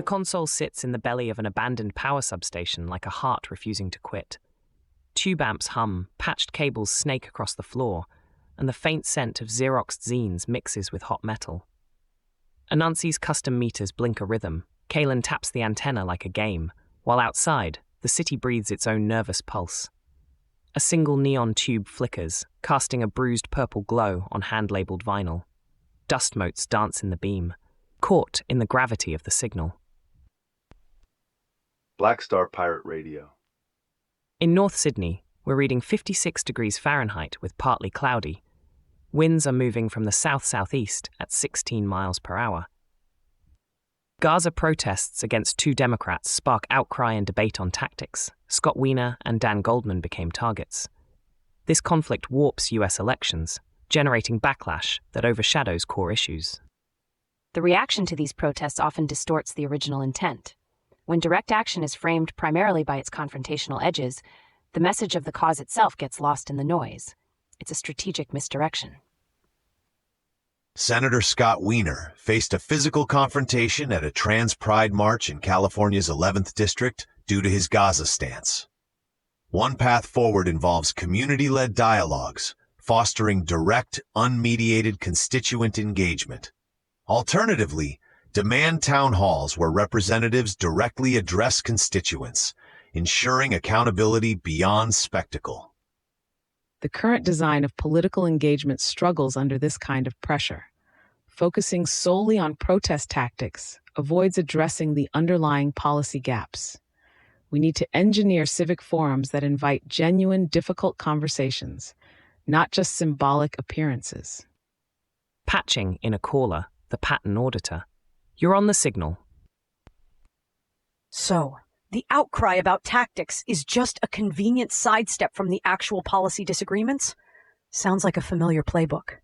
The console sits in the belly of an abandoned power substation like a heart refusing to quit. Tube amps hum, patched cables snake across the floor, and the faint scent of Xeroxed zines mixes with hot metal. Anansi's custom meters blink a rhythm. Kalen taps the antenna like a game, while outside, the city breathes its own nervous pulse. A single neon tube flickers, casting a bruised purple glow on hand-labeled vinyl. Dust motes dance in the beam, caught in the gravity of the signal. Black Star Pirate Radio. In North Sydney, we're reading 56 degrees Fahrenheit with partly cloudy. Winds are moving from the south-southeast at 16 miles per hour. Gaza protests against two Democrats spark outcry and debate on tactics. Scott Wiener and Dan Goldman became targets. This conflict warps US elections, generating backlash that overshadows core issues. The reaction to these protests often distorts the original intent. When direct action is framed primarily by its confrontational edges, the message of the cause itself gets lost in the noise. It's a strategic misdirection. Senator Scott Wiener faced a physical confrontation at a trans pride march in California's 11th district due to his Gaza stance. One path forward involves community-led dialogues, fostering direct, unmediated constituent engagement. Alternatively, demand town halls where representatives directly address constituents, ensuring accountability beyond spectacle. The current design of political engagement struggles under this kind of pressure. Focusing solely on protest tactics avoids addressing the underlying policy gaps. We need to engineer civic forums that invite genuine, difficult conversations, not just symbolic appearances. Patching in a caller, the pattern auditor. You're on the signal. So, the outcry about tactics is just a convenient sidestep from the actual policy disagreements? Sounds like a familiar playbook.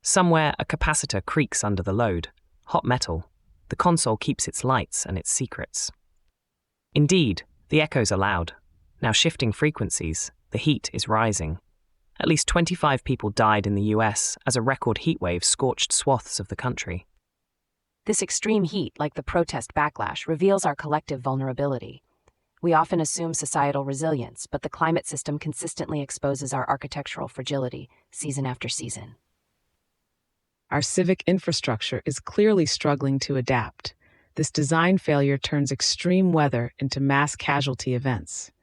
Somewhere, a capacitor creaks under the load. Hot metal. The console keeps its lights and its secrets. Indeed, the echoes are loud. Now shifting frequencies, the heat is rising. At least 25 people died in the US as a record heatwave scorched swaths of the country. This extreme heat, like the protest backlash, reveals our collective vulnerability. We often assume societal resilience, but the climate system consistently exposes our architectural fragility, season after season. Our civic infrastructure is clearly struggling to adapt. This design failure turns extreme weather into mass casualty events.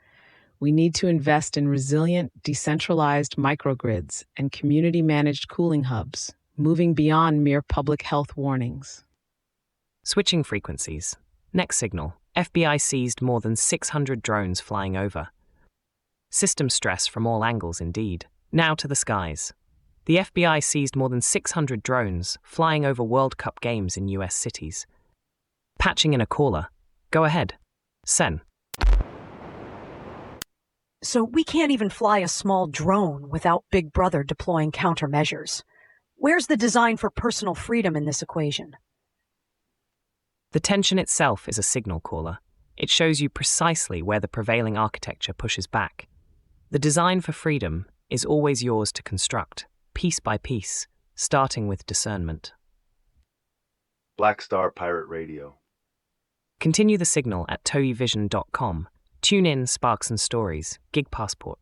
We need to invest in resilient, decentralized microgrids and community-managed cooling hubs, moving beyond mere public health warnings. Switching frequencies. Next signal. FBI seized more than 600 drones flying over. System stress from all angles indeed. Now to the skies. The FBI seized more than 600 drones flying over World Cup games in US cities. Patching in a caller. Go ahead. Sen. So we can't even fly a small drone without Big Brother deploying countermeasures. Where's the design for personal freedom in this equation? The tension itself is a signal caller. It shows you precisely where the prevailing architecture pushes back. The design for freedom is always yours to construct, piece by piece, starting with discernment. Black Star Pirate Radio. Continue the signal at TogeeVision.com. Tune in, Sparks and Stories, Gig Passport.